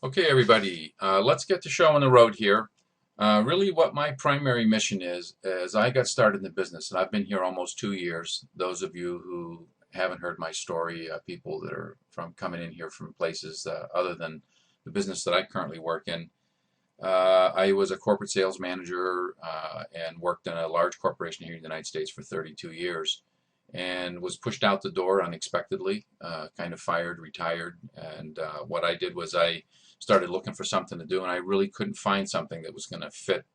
Okay, everybody, let's get the show on the road here. Really, what my primary mission is I got started in the business, and I've been here almost 2 years. Those of you who haven't heard my story, people that are from coming in here from places other than the business that I currently work in, I was a corporate sales manager and worked in a large corporation here in the United States for 32 years and was pushed out the door unexpectedly, kind of fired, retired. And what I did was I started looking for something to do, and I really couldn't find something that was going to fit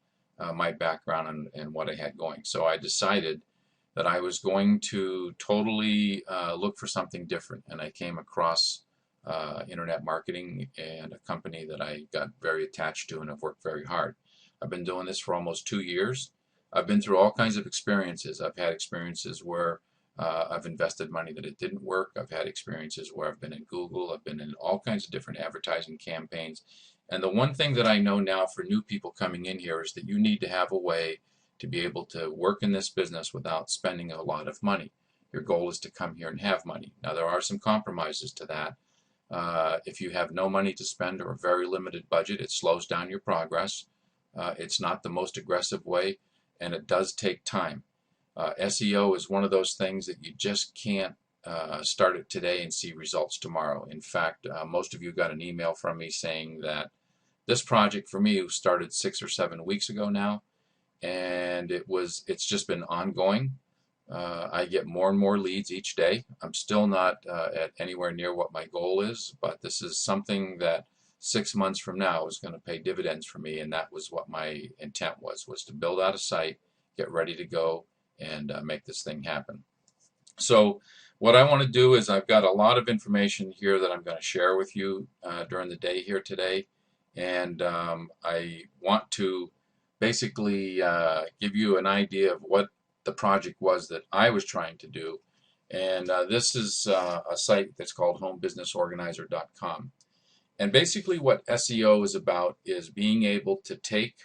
my background and what I had going. So I decided that I was going to totally look for something different, and I came across internet marketing and a company that I got very attached to and have worked very hard. I've been doing this for almost 2 years. I've been through all kinds of experiences. I've had experiences where I've invested money that it didn't work. I've had experiences where I've been in Google. I've been in all kinds of different advertising campaigns. And the one thing that I know now for new people coming in here is that you need to have a way to be able to work in this business without spending a lot of money. Your goal is to come here and have money. Now, there are some compromises to that. If you have no money to spend or a very limited budget, it slows down your progress. It's not the most aggressive way, and it does take time. SEO is one of those things that you just can't start it today and see results tomorrow. In fact, most of you got an email from me saying that this project for me started 6 or 7 weeks ago now, and it's just been ongoing. I get more and more leads each day. I'm still not at anywhere near what my goal is, but this is something that 6 months from now is going to pay dividends for me, and that was what my intent was to build out a site, get ready to go, and make this thing happen. So what I want to do is I've got a lot of information here that I'm going to share with you during the day here today, and I want to basically give you an idea of what the project was that I was trying to do. And this is a site that's called homebusinessorganizer.com. And basically what SEO is about is being able to take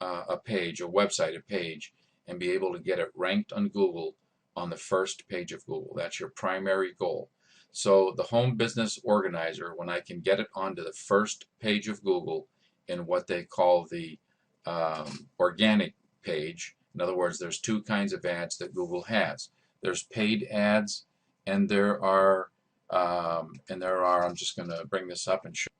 a page, a website, a page, and be able to get it ranked on Google on the first page of Google. That's your primary goal. So the Home Business Organizer, when I can get it onto the first page of Google in what they call the organic page. In other words, there's two kinds of ads that Google has. There's paid ads, and there are, I'm just going to bring this up and show.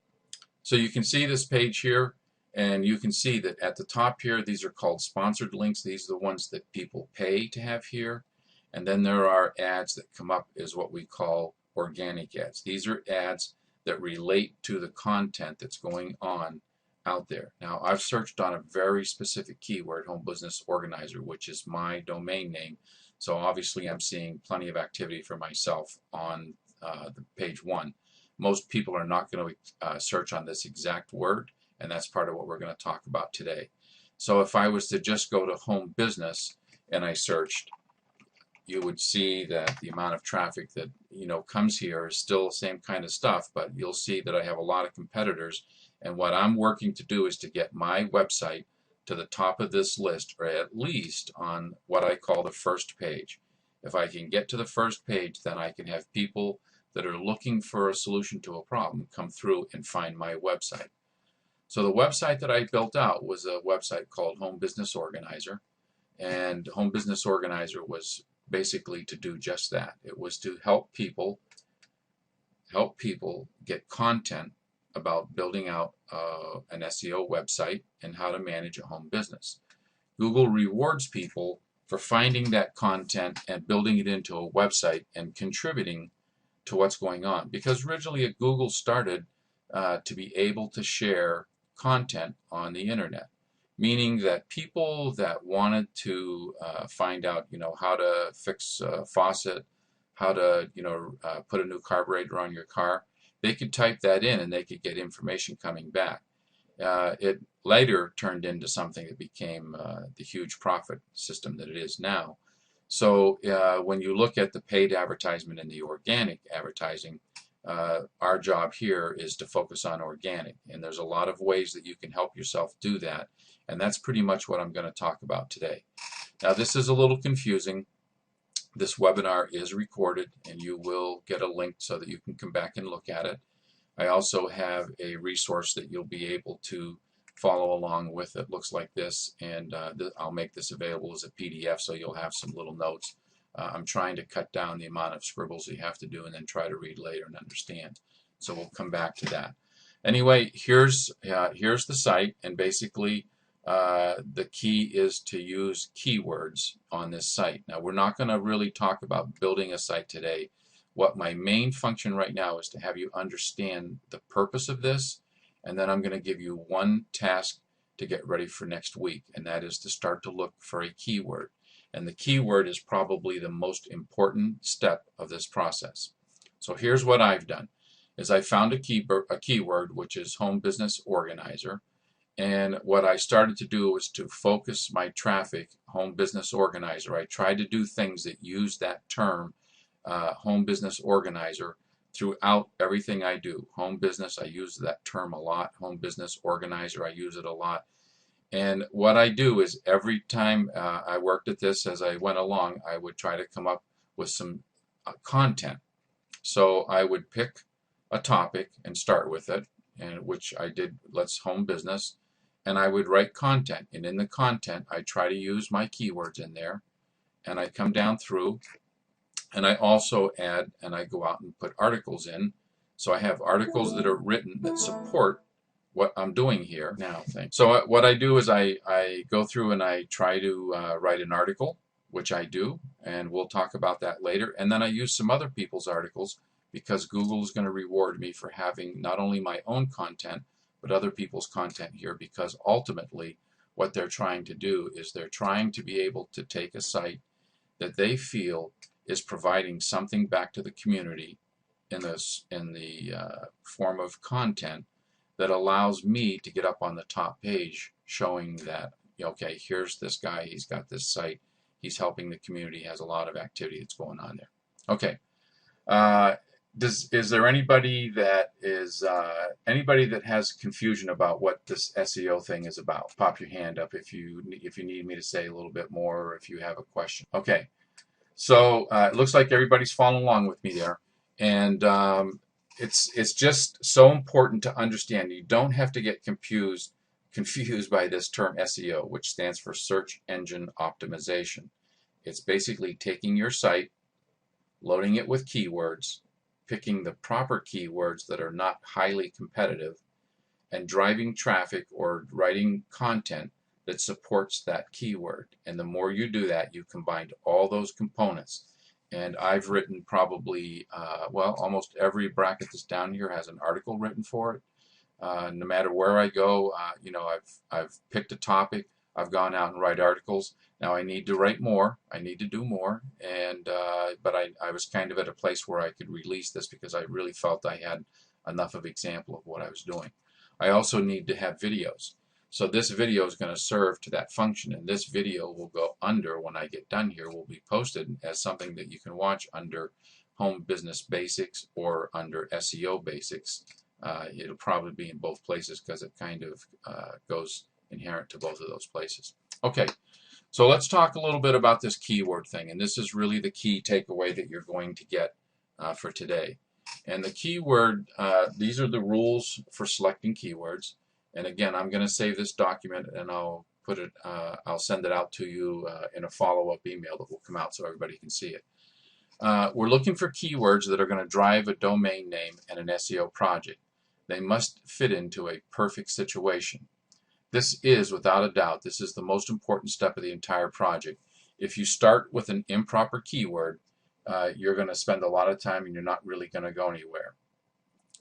So you can see this page here, and you can see that at the top here, these are called sponsored links. These are the ones that people pay to have here. And then there are ads that come up as what we call organic ads. These are ads that relate to the content that's going on out there. Now, I've searched on a very specific keyword, Home Business Organizer, which is my domain name. So obviously I'm seeing plenty of activity for myself on the page one. Most people are not going to search on this exact word, and that's part of what we're going to talk about today. So if I was to just go to Home Business and I searched, you would see that the amount of traffic that comes here is still the same kind of stuff, but you'll see that I have a lot of competitors. And what I'm working to do is to get my website to the top of this list, or at least on what I call the first page. If I can get to the first page, then I can have people that are looking for a solution to a problem come through and find my website. So the website that I built out was a website called Home Business Organizer, and Home Business Organizer was basically to do just that. It was to help people get content about building out an SEO website and how to manage a home business. Google rewards people for finding that content and building it into a website and contributing to what's going on. Because originally Google started to be able to share content on the internet, meaning that people that wanted to find out, how to fix a faucet, how to, put a new carburetor on your car, they could type that in and they could get information coming back. It later turned into something that became the huge profit system that it is now. So when you look at the paid advertisement and the organic advertising, our job here is to focus on organic. And there's a lot of ways that you can help yourself do that. And that's pretty much what I'm going to talk about today. Now, this is a little confusing. This webinar is recorded, and you will get a link so that you can come back and look at it. I also have a resource that you'll be able to follow along with. It looks like this, and I'll make this available as a PDF so you'll have some little notes. I'm trying to cut down the amount of scribbles you have to do and then try to read later and understand. So we'll come back to that. Anyway, here's the site, and basically the key is to use keywords on this site. Now, we're not going to really talk about building a site today. What my main function right now is to have you understand the purpose of this, and then I'm going to give you one task to get ready for next week, and that is to start to look for a keyword. And the keyword is probably the most important step of this process. So here's what I've done, is I found a keyword, which is home business organizer. And what I started to do was to focus my traffic, home business organizer. I tried to do things that use that term, home business organizer, throughout everything I do. Home business, I use that term a lot. Home business organizer, I use it a lot. And what I do is every time I worked at this as I went along, I would try to come up with some content. So I would pick a topic and start with it, and which I did, let's home business, and I would write content. And in the content, I try to use my keywords in there, and I come down through, and I also add, and I go out and put articles in. So I have articles that are written that support what I'm doing here now. So what I do is I go through and I try to write an article, which I do, and we'll talk about that later. And then I use some other people's articles, because Google is going to reward me for having not only my own content, but other people's content here, because ultimately what they're trying to do is they're trying to be able to take a site that they feel is providing something back to the community in the form of content that allows me to get up on the top page showing that, okay, here's this guy, he's got this site, he's helping the community, has a lot of activity that's going on there. Okay. Is there anybody that has confusion about what this SEO thing is about? Pop your hand up if you need me to say a little bit more, or if you have a question. Okay, so it looks like everybody's following along with me there, and it's just so important to understand. You don't have to get confused by this term SEO, which stands for search engine optimization. It's basically taking your site, loading it with keywords, picking the proper keywords that are not highly competitive, and driving traffic or writing content that supports that keyword. And the more you do that, you combine all those components. And I've written probably, almost every bracket that's down here has an article written for it. No matter where I go, I've picked a topic, I've gone out and write articles. Now I need to write more. I need to do more, and but I was kind of at a place where I could release this because I really felt I had enough of example of what I was doing. I also need to have videos. So this video is going to serve to that function, and this video will go under, when I get done here, will be posted as something that you can watch under Home Business Basics or under SEO Basics. It'll probably be in both places because it kind of goes inherent to both of those places. Okay, so let's talk a little bit about this keyword thing, and this is really the key takeaway that you're going to get for today. And the keyword, these are the rules for selecting keywords. And again, I'm going to save this document, and I'll send it out to you in a follow-up email that will come out so everybody can see it. We're looking for keywords that are going to drive a domain name and an SEO project. They must fit into a perfect situation. This is, without a doubt, this is the most important step of the entire project. If you start with an improper keyword, you're going to spend a lot of time and you're not really going to go anywhere.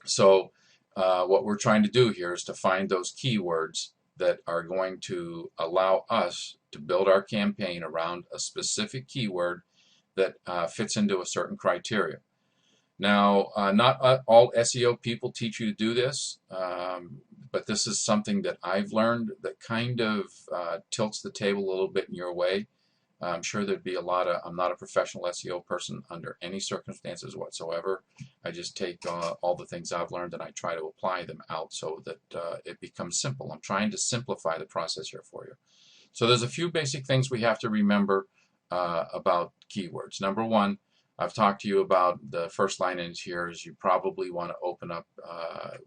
So what we're trying to do here is to find those keywords that are going to allow us to build our campaign around a specific keyword that fits into a certain criteria. Now, not all SEO people teach you to do this, but this is something that I've learned that kind of tilts the table a little bit in your way. I'm sure there'd be a lot of, I'm not a professional SEO person under any circumstances whatsoever. I just take all the things I've learned and I try to apply them out so that it becomes simple. I'm trying to simplify the process here for you. So there's a few basic things we have to remember about keywords. Number one, I've talked to you about the first line in here is you probably want to open up,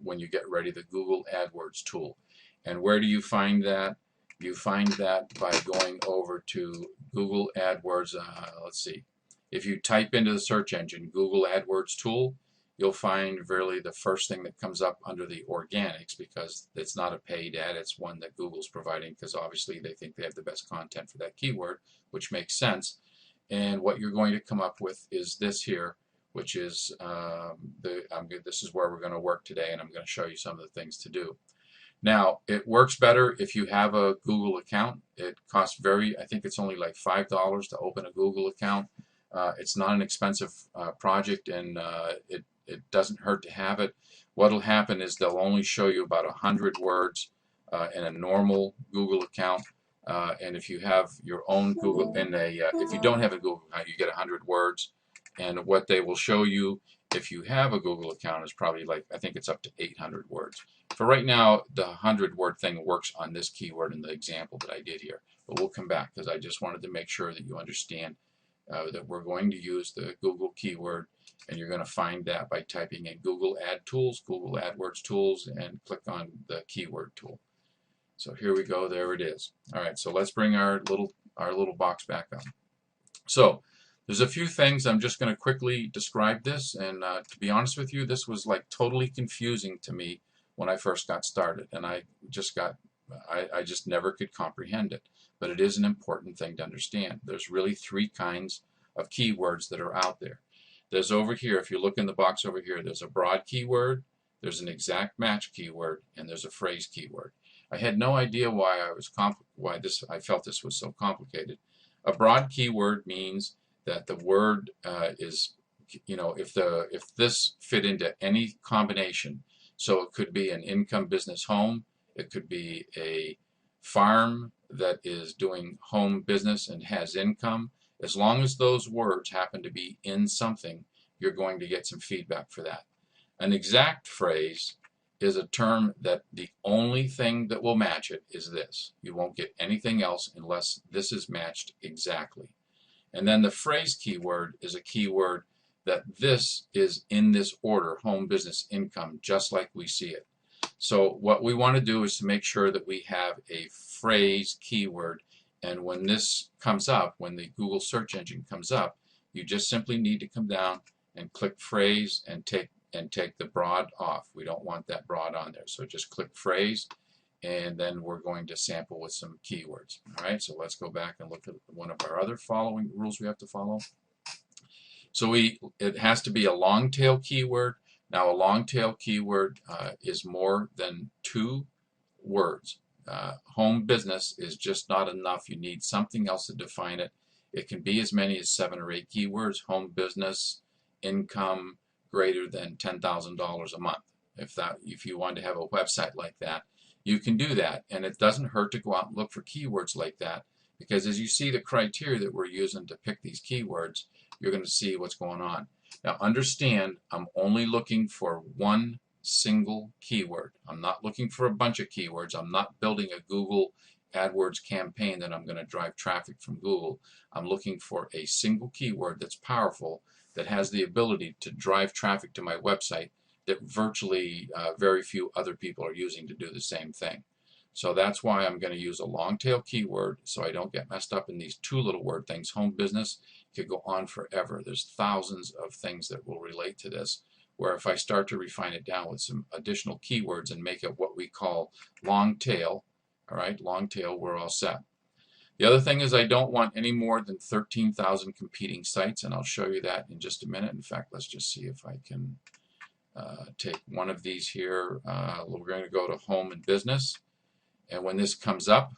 when you get ready, the Google AdWords tool. And where do you find that? You find that by going over to Google AdWords. Let's see. If you type into the search engine Google AdWords tool, you'll find really the first thing that comes up under the organics, because it's not a paid ad, it's one that Google's providing, because obviously they think they have the best content for that keyword, which makes sense. And what you're going to come up with is this here, which is this is where we're going to work today, and I'm going to show you some of the things to do. Now, it works better if you have a Google account. It costs I think it's only like $5 to open a Google account. It's not an expensive project, and it doesn't hurt to have it. What'll happen is they'll only show you about 100 words in a normal Google account. And if you have your own Google, if you don't have a Google account, you get 100 words. And what they will show you if you have a Google account is probably like, I think it's up to 800 words. For right now, the 100-word thing works on this keyword in the example that I did here. But we'll come back, because I just wanted to make sure that you understand that we're going to use the Google keyword, and you're going to find that by typing in Google Ad Tools, Google AdWords Tools, and click on the keyword tool. So here we go, there it is. All right, so let's bring our little box back up. So there's a few things. I'm just going to quickly describe this, and to be honest with you, this was like totally confusing to me when I first got started, and I just never could comprehend it. But it is an important thing to understand. There's really 3 kinds of keywords that are out there. There's over here, if you look in the box over here, there's a broad keyword, there's an exact match keyword, and there's a phrase keyword. I had no idea why I felt this was so complicated. A broad keyword means that the word is, if this fit into any combination. So it could be an income business home, it could be a farm that is doing home business and has income. As long as those words happen to be in something, you're going to get some feedback for that. An exact phrase is a term that the only thing that will match it is this. You won't get anything else unless this is matched exactly. And then the phrase keyword is a keyword that this is in this order, home, business, income, just like we see it. So what we want to do is to make sure that we have a phrase keyword, and when this comes up, when the Google search engine comes up, you just simply need to come down and click phrase and take the broad off. We don't want that broad on there. So just click phrase, and then we're going to sample with some keywords. All right, so let's go back and look at one of our other following rules we have to follow. So it has to be a long tail keyword. Now a long tail keyword is more than 2 words. Home business is just not enough. You need something else to define it. It can be as many as 7 or 8 keywords. Home business, income greater than $10,000 a month. If you want to have a website like that, you can do that, and it doesn't hurt to go out and look for keywords like that, because as you see the criteria that we're using to pick these keywords, you're going to see what's going on. Now understand, I'm only looking for one single keyword. I'm not looking for a bunch of keywords. I'm not building a Google AdWords campaign that I'm going to drive traffic from Google. I'm looking for a single keyword that's powerful, that has the ability to drive traffic to my website, that virtually very few other people are using to do the same thing. So that's why I'm going to use a long tail keyword, so I don't get messed up in these 2 little word things. Home business could go on forever. There's thousands of things that will relate to this, where if I start to refine it down with some additional keywords and make it what we call long tail, all right, long tail, we're all set. The other thing is I don't want any more than 13,000 competing sites, and I'll show you that in just a minute. In fact, let's just see if I can take one of these here. We're going to go to home and business, and when this comes up,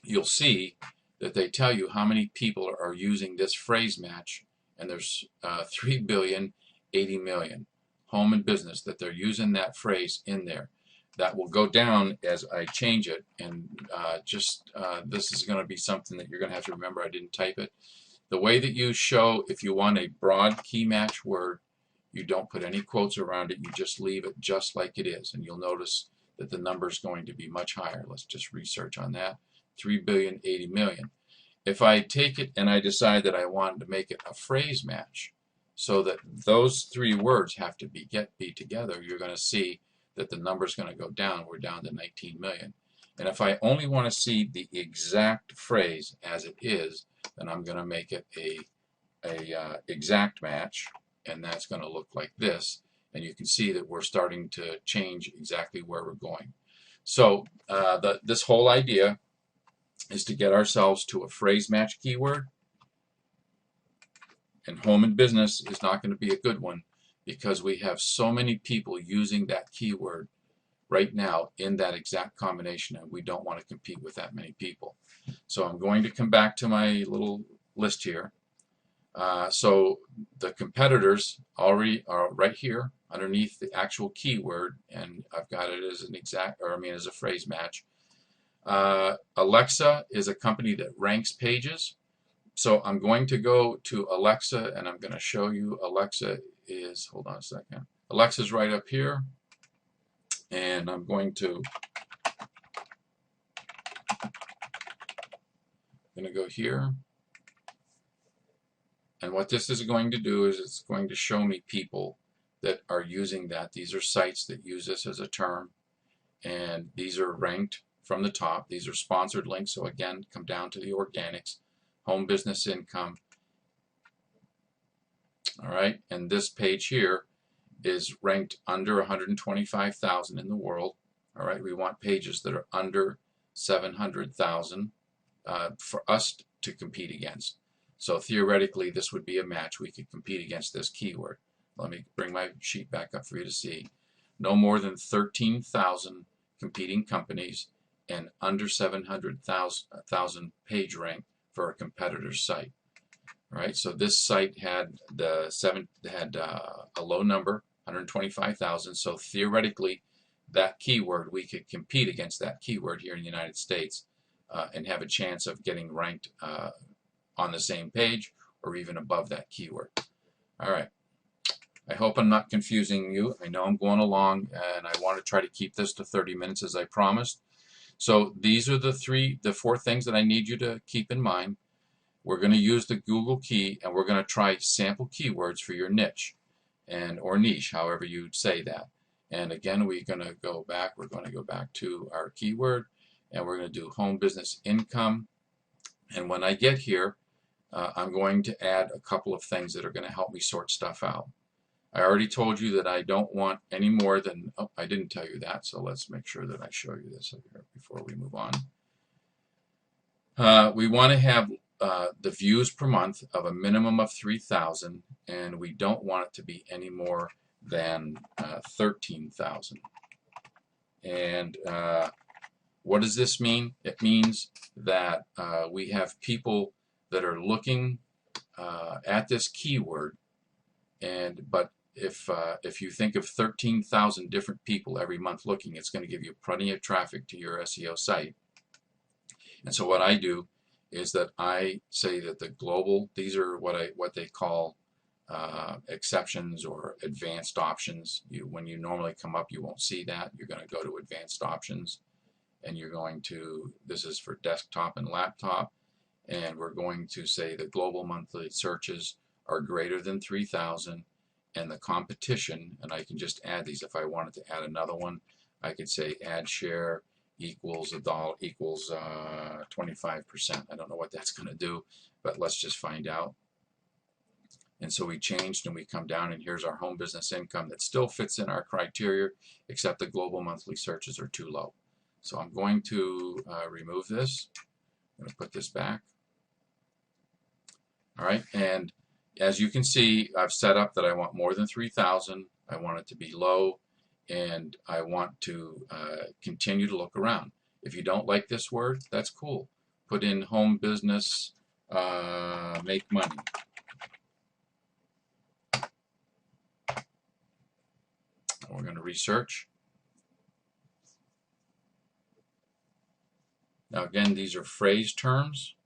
you'll see that they tell you how many people are using this phrase match, and there's 3,080,000,000 home and business that they're using that phrase in there. That will go down as I change it, and this is going to be something that you're going to have to remember. I didn't type it. The way that you show, if you want a broad key match word, you don't put any quotes around it. You just leave it just like it is, and you'll notice that the number is going to be much higher. Let's just research on that. 3,080,000,000. If I take it and I decide that I wanted to make it a phrase match, so that those three words have to be together, you're going to see that the number is going to go down. We're down to 19 million. And if I only want to see the exact phrase as it is, then I'm going to make it a exact match, and that's going to look like this. And you can see that we're starting to change exactly where we're going. So this whole idea is to get ourselves to a phrase match keyword. And home and business is not going to be a good one because we have so many people using that keyword right now in that exact combination, and we don't want to compete with that many people. So I'm going to come back to my little list here. So the competitors already are right here underneath the actual keyword, and I've got it as an as a phrase match. Alexa is a company that ranks pages. So I'm going to go to Alexa, and I'm going to show you Alexa is, hold on a second. Alexa's right up here, and I'm going to go here. And what this is going to do is it's going to show me people that are using that. These are sites that use this as a term, and these are ranked from the top. These are sponsored links, so again, come down to the organics, home business income. All right, and this page here is ranked under 125,000 in the world. All right, we want pages that are under 700,000 for us to compete against. So theoretically, this would be a match. We could compete against this keyword. Let me bring my sheet back up for you to see. No more than 13,000 competing companies and under 700,000 page rank for a competitor's site. All right, so this site had a low number, 125,000. So theoretically, that keyword, we could compete against that keyword here in the United States and have a chance of getting ranked on the same page or even above that keyword. All right. I hope I'm not confusing you. I know I'm going along, and I want to try to keep this to 30 minutes as I promised. So these are the four things that I need you to keep in mind. We're going to use the Google key, and we're going to try sample keywords for your niche or niche, however you say that. And again, we're going to go back. We're going to go back to our keyword, and we're going to do home business income. And when I get here, I'm going to add a couple of things that are going to help me sort stuff out. I already told you that I don't want any more than, oh, I didn't tell you that, so let's make sure that I show you this here before we move on. We want to have the views per month of a minimum of 3,000, and we don't want it to be any more than 13,000. And what does this mean? It means that we have people that are looking at this keyword, but if you think of 13,000 different people every month looking, it's going to give you plenty of traffic to your SEO site. And so what I do is that I say that the global, these are what they call exceptions or advanced options. When you normally come up, you won't see that. You're going to go to advanced options, and you're going to, this is for desktop and laptop, and we're going to say the global monthly searches are greater than 3,000, and the competition, and I can just add these. If I wanted to add another one, I could say ad share equals 25%. I don't know what that's going to do, but let's just find out. And so we changed, and we come down, and here's our home business income that still fits in our criteria, except the global monthly searches are too low. So I'm going to remove this. I'm going to put this back. All right, and as you can see, I've set up that I want more than 3,000. I want it to be low, and I want to continue to look around. If you don't like this word, that's cool. Put in home business, make money. We're going to research. Now again, these are phrase terms,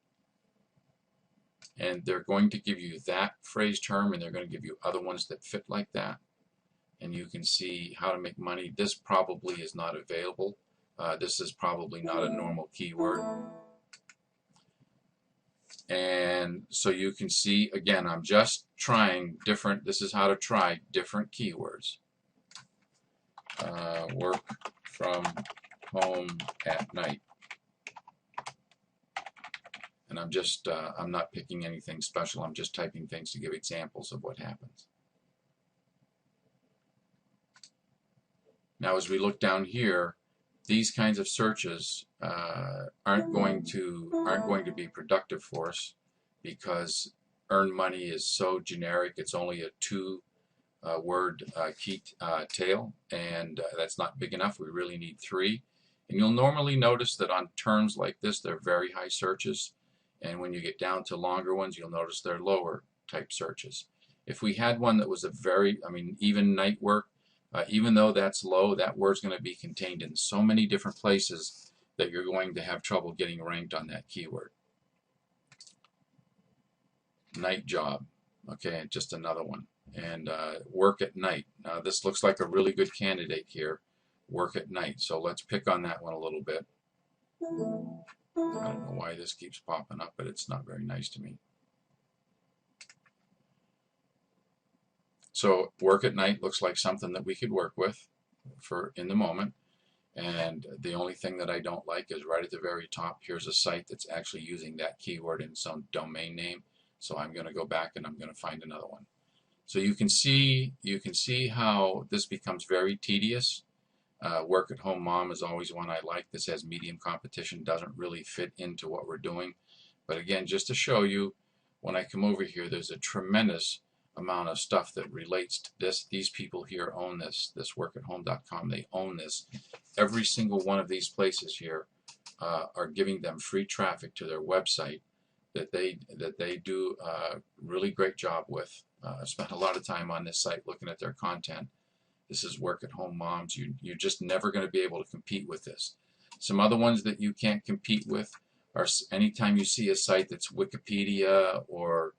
and they're going to give you that phrase term, and they're going to give you other ones that fit like that. And you can see how to make money. This probably is not available. This is probably not a normal keyword. And so you can see, again, I'm just trying different, this is how to try different keywords. Work from home at night. And I'm just, I'm not picking anything special. I'm just typing things to give examples of what happens. Now, as we look down here, these kinds of searches aren't going to be productive for us because earn money is so generic. It's only a two-word key tail, and that's not big enough. We really need 3. And you'll normally notice that on terms like this, they're very high searches. And when you get down to longer ones, you'll notice they're lower type searches. If we had one that was a very, even night work, even though that's low, that word's going to be contained in so many different places that you're going to have trouble getting ranked on that keyword. Night job, okay, just another one. And work at night. This looks like a really good candidate here, work at night. So let's pick on that one a little bit. I don't know why this keeps popping up, but it's not very nice to me. So work at night looks like something that we could work with for in the moment. And the only thing that I don't like is right at the very top, here's a site that's actually using that keyword in some domain name. So I'm going to go back and I'm going to find another one. So you can see how this becomes very tedious. Work at home mom is always one I like. This has medium competition, doesn't really fit into what we're doing. But again, just to show you, when I come over here, there's a tremendous amount of stuff that relates to this. These people here own this workathome.com. They own this. Every single one of these places here are giving them free traffic to their website that they do a really great job with. I've spent a lot of time on this site looking at their content. This is work at home moms. You're just never going to be able to compete with this. Some other ones that you can't compete with are anytime you see a site that's Wikipedia or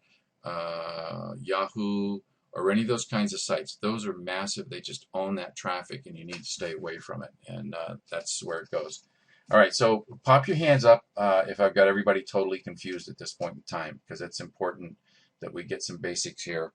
Yahoo or any of those kinds of sites. Those are massive. They just own that traffic and you need to stay away from it. And that's where it goes. All right, so pop your hands up if I've got everybody totally confused at this point in time, because it's important that we get some basics here.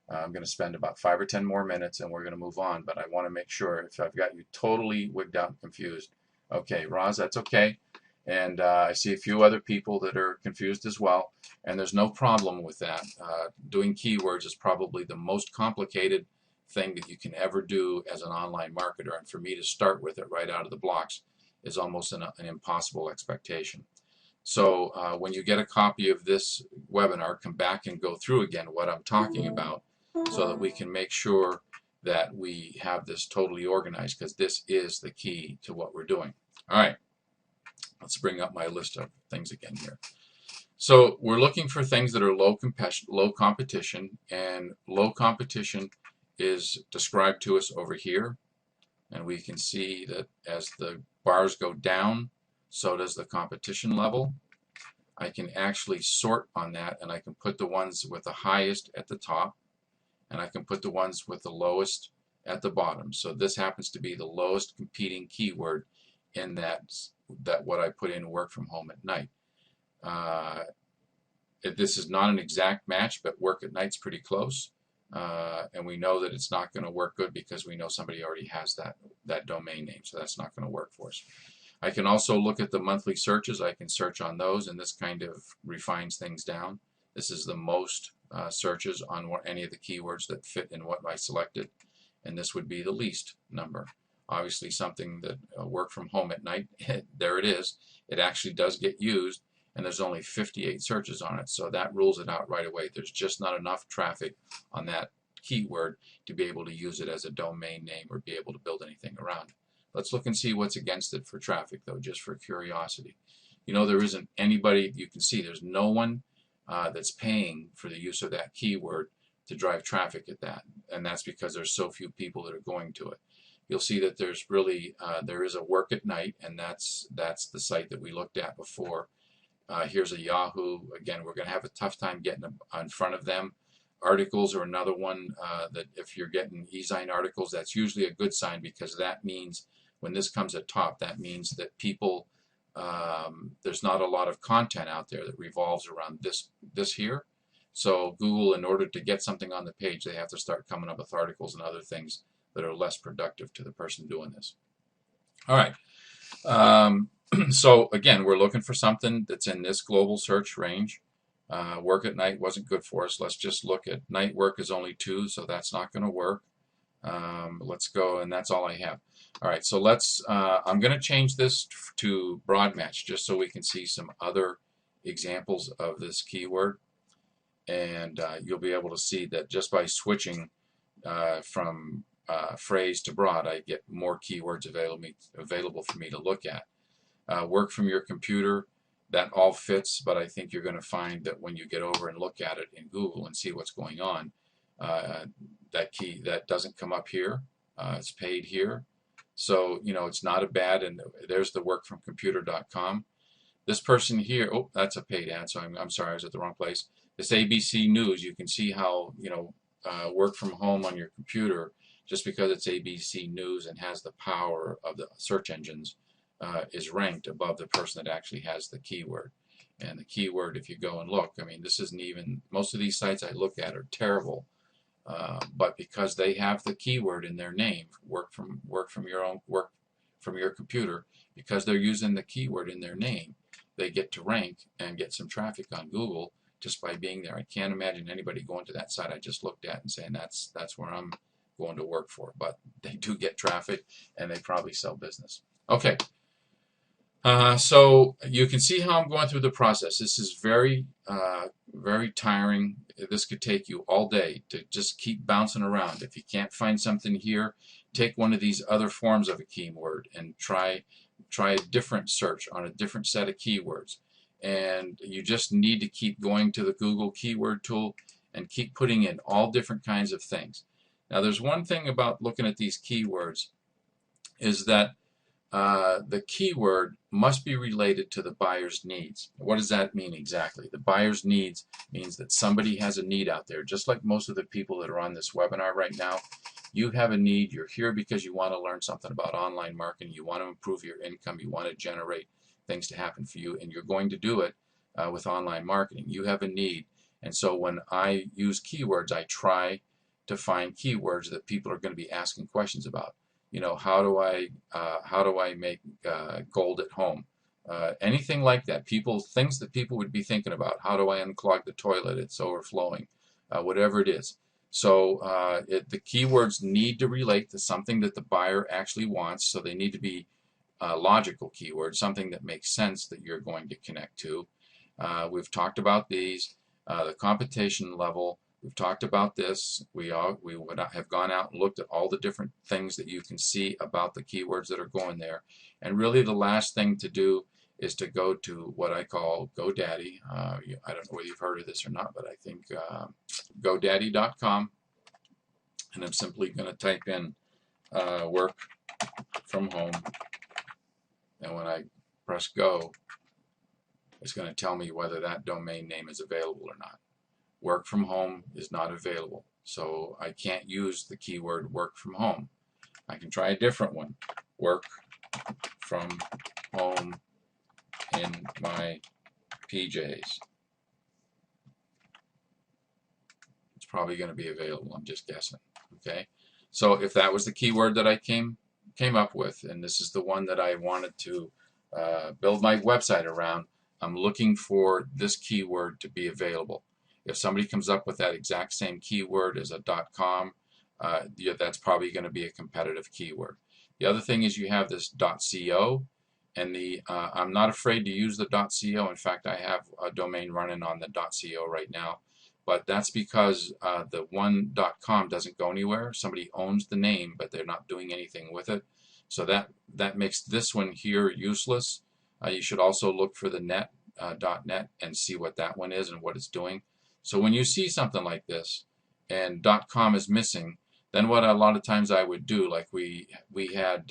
I'm going to spend about 5 or 10 more minutes and we're going to move on, but I want to make sure if I've got you totally wigged out and confused. Okay, Roz, that's okay. And I see a few other people that are confused as well, and there's no problem with that. Doing keywords is probably the most complicated thing that you can ever do as an online marketer, and for me to start with it right out of the blocks is almost an impossible expectation. So when you get a copy of this webinar, come back and go through again what I'm talking about so that we can make sure that we have this totally organized, because this is the key to what we're doing. All right. Let's bring up my list of things again here. So we're looking for things that are low competition, and low competition is described to us over here. And we can see that as the bars go down, so does the competition level. I can actually sort on that, and I can put the ones with the highest at the top, and I can put the ones with the lowest at the bottom. So this happens to be the lowest competing keyword in that what I put in work from home at night. This is not an exact match, but work at night's pretty close. And we know that it's not going to work good because we know somebody already has that domain name, so that's not going to work for us. I can also look at the monthly searches. I can search on those, and this kind of refines things down. This is the most searches on any of the keywords that fit in what I selected, and this would be the least number. Obviously something that work from home at night, there it is. It actually does get used, and there's only 58 searches on it, so that rules it out right away. There's just not enough traffic on that keyword to be able to use it as a domain name or be able to build anything around it. Let's look and see what's against it for traffic, though, just for curiosity. You know, there isn't anybody, you can see there's no one that's paying for the use of that keyword to drive traffic at that, and that's because there's so few people that are going to it. You'll see that there's really, there is a work at night, and that's the site that we looked at before. Here's a Yahoo. Again, we're going to have a tough time getting in front of them. Articles are another one that if you're getting e-zine articles, that's usually a good sign, because that means when this comes at top, that means that people there's not a lot of content out there that revolves around this here. So Google, in order to get something on the page, they have to start coming up with articles and other things that are less productive to the person doing this. All right. So again, we're looking for something that's in this global search range. Work at night wasn't good for us. Let's just look at night work is only 2, so that's not going to work. Let's go, and that's all I have. All right, so I'm going to change this to broad match just so we can see some other examples of this keyword. And you'll be able to see that just by switching from phrase to broad, I get more keywords available for me to look at. Work from your computer, that all fits, but I think you're going to find that when you get over and look at it in Google and see what's going on, that doesn't come up here. It's paid here. So, it's not a bad, and there's the workfromcomputer.com. This person here, oh, that's a paid ad, so I'm sorry, I was at the wrong place. This ABC News, you can see how, work from home on your computer, just because it's ABC News and has the power of the search engines, is ranked above the person that actually has the keyword. And the keyword, if you go and look, I mean, this isn't even, most of these sites I look at are terrible, but because they have the keyword in their name, work from your computer, because they're using the keyword in their name, they get to rank and get some traffic on Google just by being there. I can't imagine anybody going to that site I just looked at and saying that's where I'm going to work for, but they do get traffic and they probably sell business. Okay. So you can see how I'm going through the process. This is very, very tiring. This could take you all day to just keep bouncing around. If you can't find something here, take one of these other forms of a keyword and try a different search on a different set of keywords. And you just need to keep going to the Google keyword tool and keep putting in all different kinds of things. Now, there's one thing about looking at these keywords is that the keyword must be related to the buyer's needs. What does that mean exactly? The buyer's needs means that somebody has a need out there. Just like most of the people that are on this webinar right now, you have a need. You're here because you want to learn something about online marketing. You want to improve your income. You want to generate things to happen for you, and you're going to do it with online marketing. You have a need, and so when I use keywords, I try to find keywords that people are going to be asking questions about. How do I make gold at home? Anything like that. Things that people would be thinking about. How do I unclog the toilet? It's overflowing. Whatever it is. So the keywords need to relate to something that the buyer actually wants. So they need to be logical keywords, something that makes sense that you're going to connect to. We've talked about these. The competition level. We've talked about this. We would have gone out and looked at all the different things that you can see about the keywords that are going there. And really the last thing to do is to go to what I call GoDaddy. I don't know whether you've heard of this or not, but I think GoDaddy.com. And I'm simply going to type in work from home. And when I press go, it's going to tell me whether that domain name is available or not. Work from home is not available, so I can't use the keyword work from home. I can try a different one. Work from home in my PJs. It's probably going to be available. I'm just guessing. Okay, so if that was the keyword that I came up with, and this is the one that I wanted to build my website around, I'm looking for this keyword to be available. If somebody comes up with that exact same keyword as a .com, that's probably going to be a competitive keyword. The other thing is you have this .co, and I'm not afraid to use the .co. In fact, I have a domain running on the .co right now, but that's because the one .com doesn't go anywhere. Somebody owns the name, but they're not doing anything with it. So that makes this one here useless. You should also look for the .net and see what that one is and what it's doing. So when you see something like this and .com is missing, then what a lot of times I would do, like we had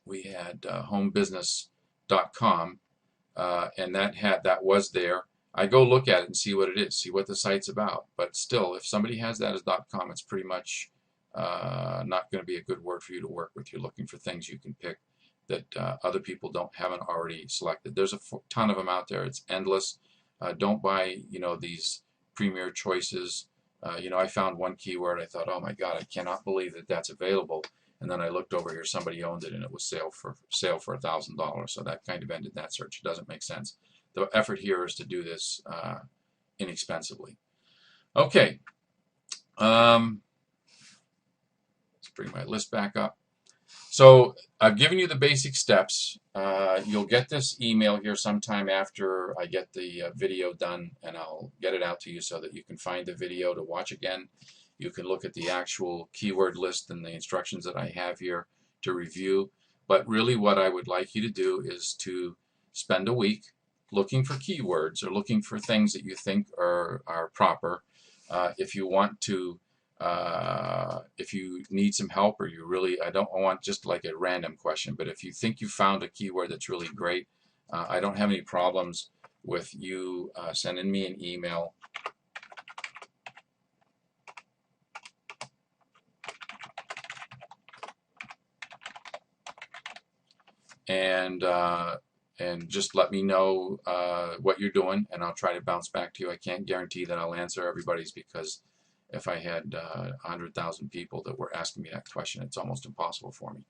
homebusiness.com, and that was there. I go look at it and see what it is, see what the site's about. But still, if somebody has that as .com, it's pretty much not going to be a good word for you to work with. You're looking for things you can pick that other people haven't already selected. There's a ton of them out there. It's endless. Don't buy, these premier choices. I found one keyword. I thought, oh my God, I cannot believe that that's available. And then I looked over here, somebody owned it, and it was sale for $1,000. So that kind of ended that search. It doesn't make sense. The effort here is to do this inexpensively. Okay. Let's bring my list back up. So I've given you the basic steps. You'll get this email here sometime after I get the video done, and I'll get it out to you so that you can find the video to watch again. You can look at the actual keyword list and the instructions that I have here to review. But really what I would like you to do is to spend a week looking for keywords or looking for things that you think are proper. If you want to if you need some help, or I don't want just like a random question, but if you think you found a keyword that's really great, I don't have any problems with you sending me an email and just let me know what you're doing, and I'll try to bounce back to you. I can't guarantee that I'll answer everybody's, because if I had 100,000 people that were asking me that question, it's almost impossible for me.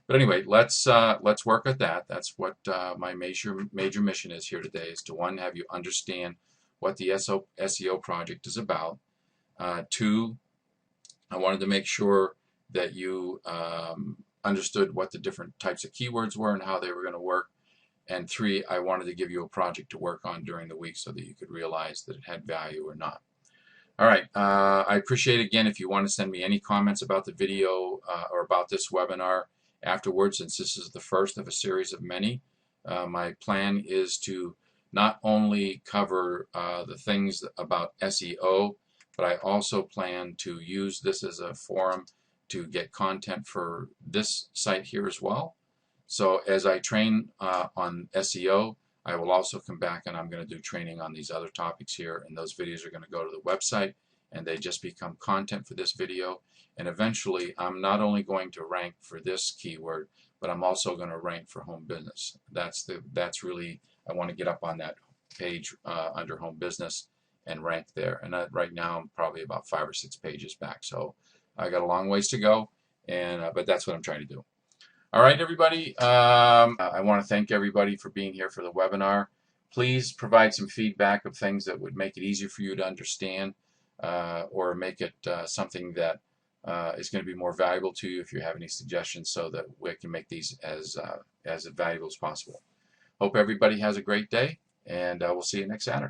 But anyway, let's work at that. That's what my major mission is here today, is to, one, have you understand what the SEO project is about. Two, I wanted to make sure that you understood what the different types of keywords were and how they were going to work. And three, I wanted to give you a project to work on during the week so that you could realize that it had value or not. All right, I appreciate, again, if you want to send me any comments about the video or about this webinar afterwards, since this is the first of a series of many. My plan is to not only cover the things about SEO, but I also plan to use this as a forum to get content for this site here as well. So as I train on SEO, I will also come back and I'm going to do training on these other topics here, and those videos are going to go to the website and they just become content for this video. And eventually I'm not only going to rank for this keyword, but I'm also going to rank for home business. That's really, I want to get up on that page under home business and rank there. And right now I'm probably about 5 or 6 pages back, so I got a long ways to go, and but that's what I'm trying to do. All right, everybody. I want to thank everybody for being here for the webinar. Please provide some feedback of things that would make it easier for you to understand, or make it something that is going to be more valuable to you if you have any suggestions, so that we can make these as valuable as possible. Hope everybody has a great day, and we'll see you next Saturday.